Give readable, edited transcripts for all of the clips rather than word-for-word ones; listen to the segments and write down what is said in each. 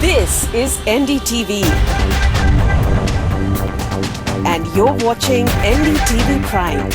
This is NDTV, and you're watching NDTV Prime.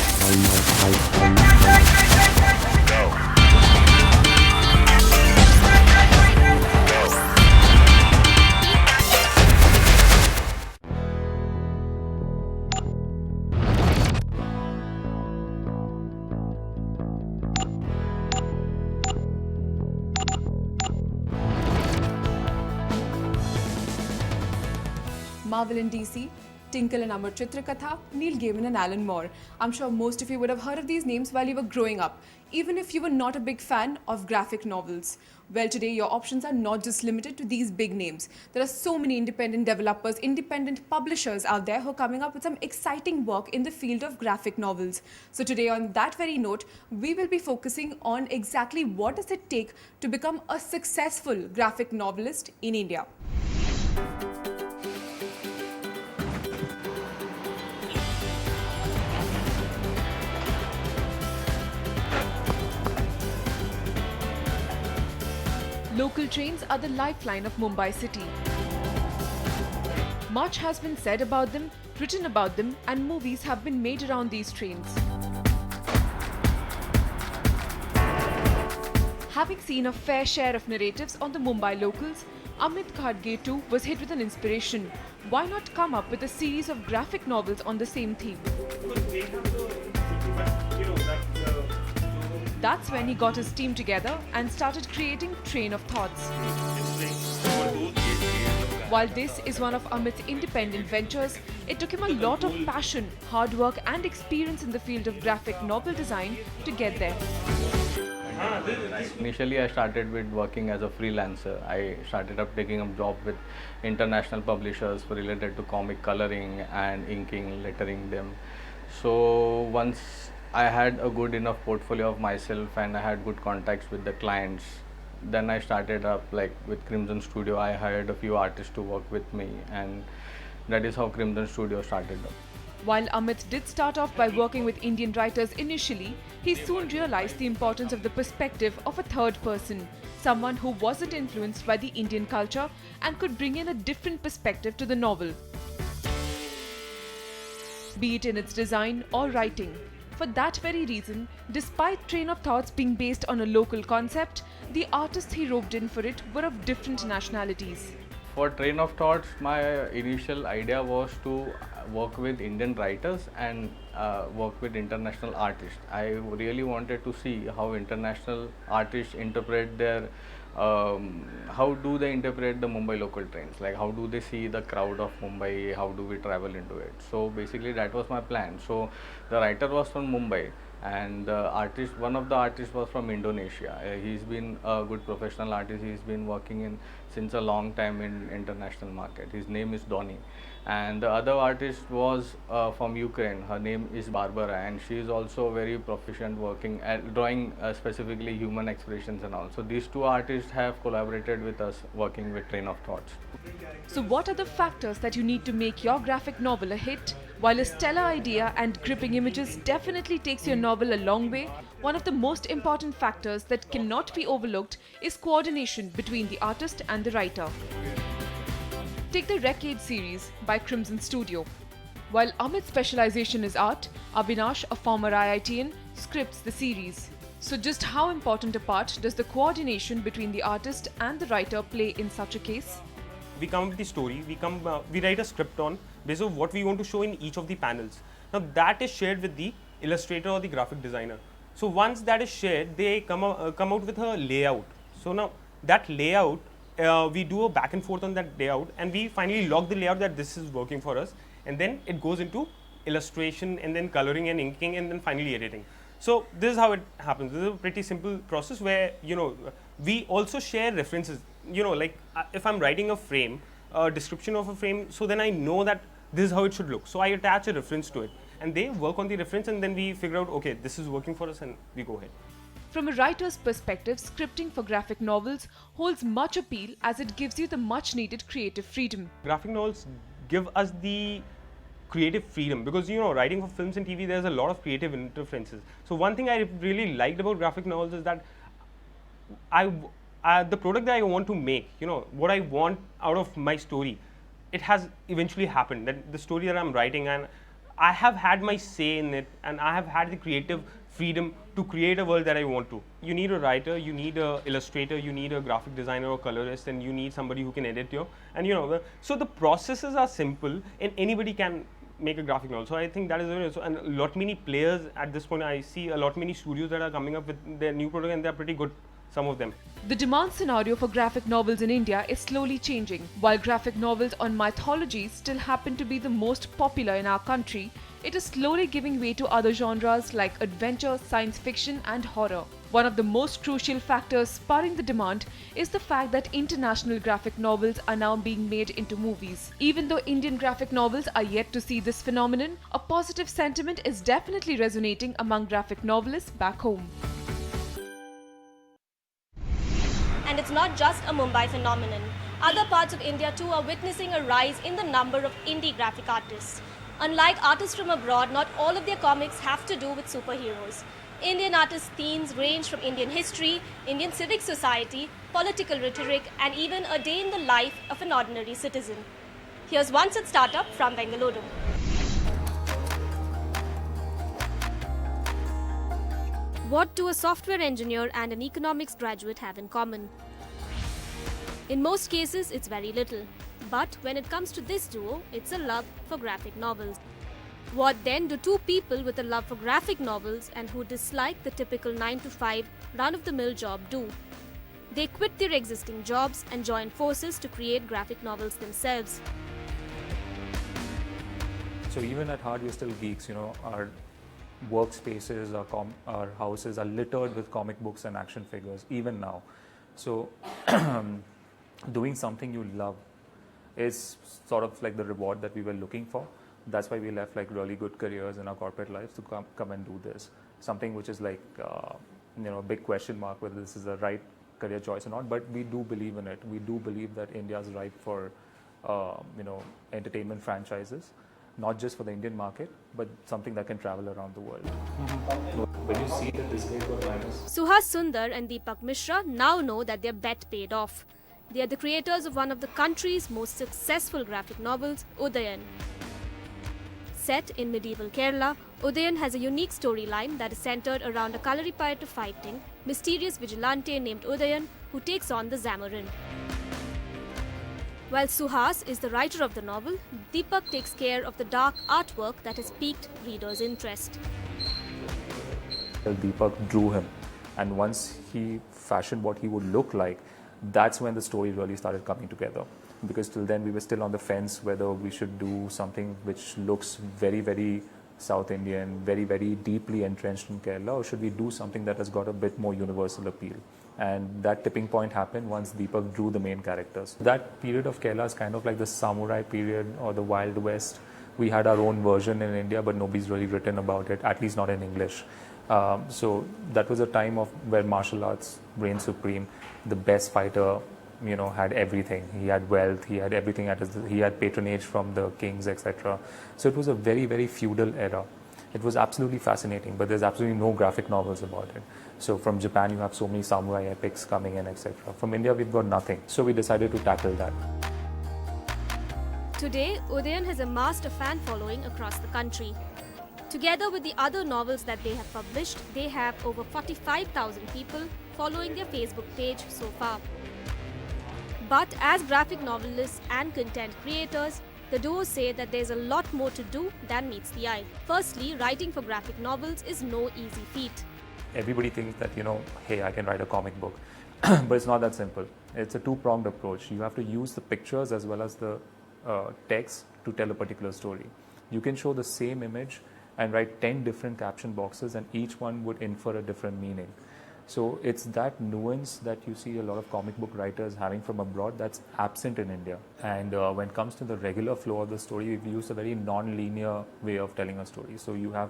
Marvel in DC, Tinkle and Amar, Chitra, Katha, Neil Gaiman and Alan Moore. I'm sure most of you would have heard of these names while you were growing up, even if you were not a big fan of graphic novels. Well, today your options are not just limited to these big names. There are so many independent developers, independent publishers out there who are coming up with some exciting work in the field of graphic novels. So today, on that very note, we will be focusing on exactly what does it take to become a successful graphic novelist in India. Local trains are the lifeline of Mumbai city. Much has been said about them, written about them, and movies have been made around these trains. Having seen a fair share of narratives on the Mumbai locals, Amit Khadge too was hit with an inspiration. Why not come up with a series of graphic novels on the same theme? That's when he got his team together and started creating Train of Thoughts. While this is one of Amit's independent ventures, it took him a lot of passion, hard work and experience in the field of graphic novel design to get there. Initially, I started with working as a freelancer. I started up taking a job with international publishers related to comic coloring and inking, lettering them. So once I had a good enough portfolio of myself and I had good contacts with the clients, then I started up with Crimson Studio. I hired a few artists to work with me, and that is how Crimson Studio started up. While Amit did start off by working with Indian writers initially, he soon realized the importance of the perspective of a third person, someone who wasn't influenced by the Indian culture and could bring in a different perspective to the novel, be it in its design or writing. For that very reason, despite Train of Thoughts being based on a local concept, the artists he roped in for it were of different nationalities. For Train of Thoughts, my initial idea was to work with Indian writers and work with international artists. I really wanted to see how international artists interpret their how do they interpret the Mumbai local trains, like how do they see the crowd of Mumbai, how do we travel into it. So basically that was my plan. So the writer was from Mumbai and the artist, one of the artists was from Indonesia. He's been a good professional artist. He's been working in since a long time in international market. His name is Donny. And the other artist was from Ukraine. Her name is Barbara, and she is also very proficient working at drawing specifically human expressions and all. So these two artists have collaborated with us working with Train of Thoughts. So what are the factors that you need to make your graphic novel a hit? While a stellar idea and gripping images definitely takes your novel a long way, one of the most important factors that cannot be overlooked is coordination between the artist and the writer. Take the Recade series by Crimson Studio. While Amit's specialization is art, Abhinash, a former IITian, scripts the series. So just how important a part does the coordination between the artist and the writer play in such a case? We come up with the story, we write a script on based on what we want to show in each of the panels. Now that is shared with the illustrator or the graphic designer. So once that is shared, they come out with a layout. So now that layout, we do a back and forth on that layout, and we finally log the layout that this is working for us, and then it goes into illustration and then coloring and inking and then finally editing. So this is how it happens. This is a pretty simple process where we also share references. Like if I'm writing a frame, a description of a frame, so then I know that this is how it should look. So I attach a reference to it, and they work on the reference, and then we figure out, okay, this is working for us, and we go ahead. From a writer's perspective, scripting for graphic novels holds much appeal as it gives you the much needed creative freedom. Graphic novels give us the creative freedom because writing for films and TV, there's a lot of creative interferences. So one thing I really liked about graphic novels is that the product that I want to make, what I want out of my story, it has eventually happened. That the story that I'm writing, and I have had my say in it, and I have had the creative freedom to create a world that I want to. You need a writer, you need a illustrator, you need a graphic designer or colorist, and you need somebody who can edit you. And so the processes are simple, and anybody can make a graphic novel. So I think that is very so, and a lot many players at this point. I see a lot many studios that are coming up with their new product, and they're pretty good. Some of them. The demand scenario for graphic novels in India is slowly changing. While graphic novels on mythology still happen to be the most popular in our country, it is slowly giving way to other genres like adventure, science fiction, and horror. One of the most crucial factors spurring the demand is the fact that international graphic novels are now being made into movies. Even though Indian graphic novels are yet to see this phenomenon, a positive sentiment is definitely resonating among graphic novelists back home. And it's not just a Mumbai phenomenon. Other parts of India too are witnessing a rise in the number of indie graphic artists. Unlike artists from abroad, not all of their comics have to do with superheroes. Indian artists' themes range from Indian history, Indian civic society, political rhetoric, and even a day in the life of an ordinary citizen. Here's one such startup from Bengaluru. What do a software engineer and an economics graduate have in common? In most cases, it's very little. But when it comes to this duo, it's a love for graphic novels. What then do two people with a love for graphic novels and who dislike the typical 9-to-5 run-of-the-mill job do? They quit their existing jobs and join forces to create graphic novels themselves. So even at heart, we're still geeks, our workspaces, our houses are littered with comic books and action figures, even now. So doing something you love is sort of like the reward that we were looking for. That's why we left like really good careers in our corporate lives to come and do this. Something which is like, a big question mark whether this is the right career choice or not, but we do believe in it. We do believe that India is ripe for, entertainment franchises. Not just for the Indian market, but something that can travel around the world. When you see that this guy got minus. Suhas Sundar and Deepak Mishra now know that their bet paid off. They are the creators of one of the country's most successful graphic novels, Udan. Set in medieval Kerala, Udan has a unique storyline that is centered around a Kalaripayattu fighting, mysterious vigilante named Udan who takes on the Zamorin. While Suhas is the writer of the novel, Deepak takes care of the dark artwork that has piqued readers' interest. Deepak drew him, and once he fashioned what he would look like, that's when the story really started coming together. Because till then we were still on the fence whether we should do something which looks very, very South Indian, very, very deeply entrenched in Kerala, or should we do something that has got a bit more universal appeal? And that tipping point happened once Deepak drew the main characters. That period of Kerala is kind of like the samurai period or the Wild West. We had our own version in India, but nobody's really written about it, at least not in English. So that was a time of where martial arts reigned supreme. The best fighter, had everything. He had wealth, he had everything he had patronage from the kings, etc. So it was a very, very feudal era. It was absolutely fascinating, but there's absolutely no graphic novels about it. So from Japan, you have so many samurai epics coming in, etc. From India, we've got nothing. So we decided to tackle that. Today, Udan has amassed a fan following across the country. Together with the other novels that they have published, they have over 45,000 people following their Facebook page so far. But as graphic novelists and content creators, the duo say that there's a lot more to do than meets the eye. Firstly, writing for graphic novels is no easy feat. Everybody thinks that, hey, I can write a comic book. But it's not that simple. It's a two-pronged approach. You have to use the pictures as well as the text to tell a particular story. You can show the same image and write 10 different caption boxes, and each one would infer a different meaning. So it's that nuance that you see a lot of comic book writers having from abroad that's absent in India. And when it comes to the regular flow of the story, we've used a very non-linear way of telling a story. So you have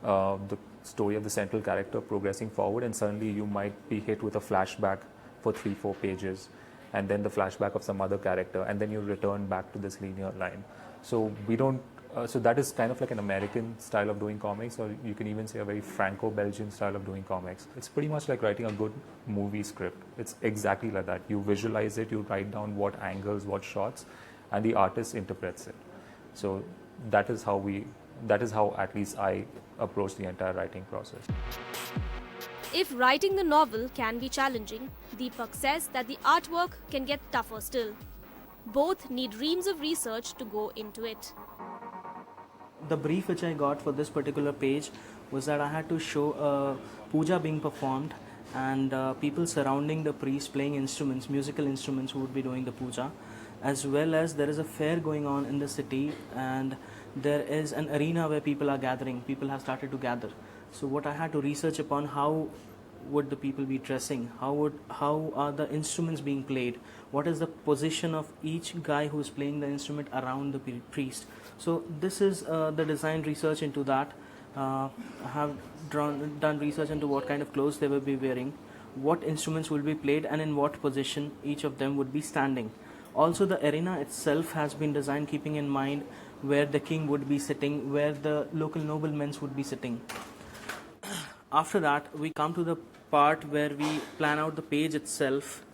the story of the central character progressing forward, and suddenly you might be hit with a flashback for 3-4 pages, and then the flashback of some other character, and then you return back to this linear line. So we don't So that is kind of like an American style of doing comics, or you can even say a very Franco-Belgian style of doing comics. It's pretty much like writing a good movie script. It's exactly like that. You visualize it, you write down what angles, what shots, and the artist interprets it. So that is how at least I approach the entire writing process. If writing the novel can be challenging, Deepak says that the artwork can get tougher still. Both need reams of research to go into it. The brief which I got for this particular page was that I had to show a puja being performed and people surrounding the priest playing instruments, musical instruments who would be doing the puja, as well as there is a fair going on in the city and there is an arena where people are gathering, people have started to gather. So what I had to research upon, how would the people be dressing, how are the instruments being played, what is the position of each guy who is playing the instrument around the priest. So this is the design research into that. I have done research into what kind of clothes they will be wearing, what instruments will be played and in what position each of them would be standing. Also the arena itself has been designed keeping in mind where the king would be sitting, where the local noblemen would be sitting. After that, we come to the part where we plan out the page itself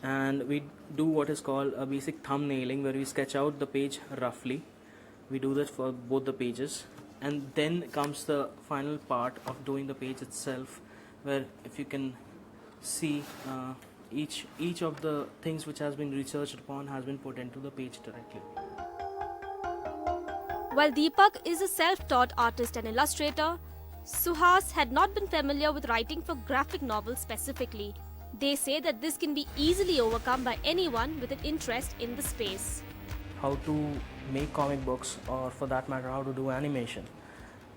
and we do what is called a basic thumbnailing, where we sketch out the page roughly. We do that for both the pages, and then comes the final part of doing the page itself, where if you can see each of the things which has been researched upon has been put into the page directly. While Deepak is a self-taught artist and illustrator, Suhas had not been familiar with writing for graphic novels specifically. They say that this can be easily overcome by anyone with an interest in the space. How to make comic books, or for that matter how to do animation,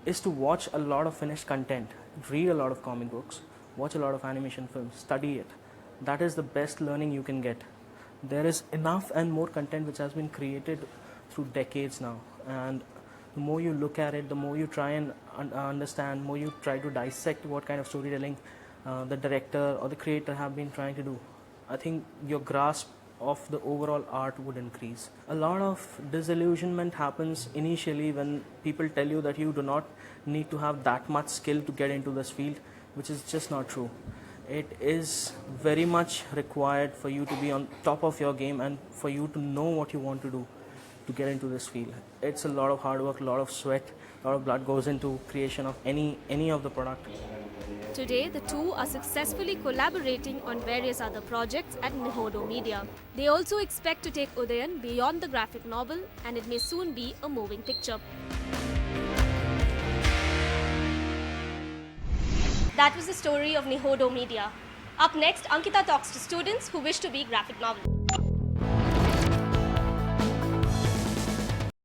is to watch a lot of finished content, read a lot of comic books, watch a lot of animation films, study it. That is the best learning you can get. There is enough and more content which has been created through decades now, and the more you look at it, the more you try and understand, more you try to dissect what kind of storytelling the director or the creator have been trying to do. I think your grasp of the overall art would increase. A lot of disillusionment happens initially when people tell you that you do not need to have that much skill to get into this field, which is just not true. It is very much required for you to be on top of your game and for you to know what you want to do to get into this field. It's a lot of hard work, a lot of sweat, a lot of blood goes into creation of any of the product. Today, the two are successfully collaborating on various other projects at Nihodo Media. They also expect to take Udan beyond the graphic novel, and it may soon be a moving picture. That was the story of Nihodo Media. Up next, Ankita talks to students who wish to be graphic novelists.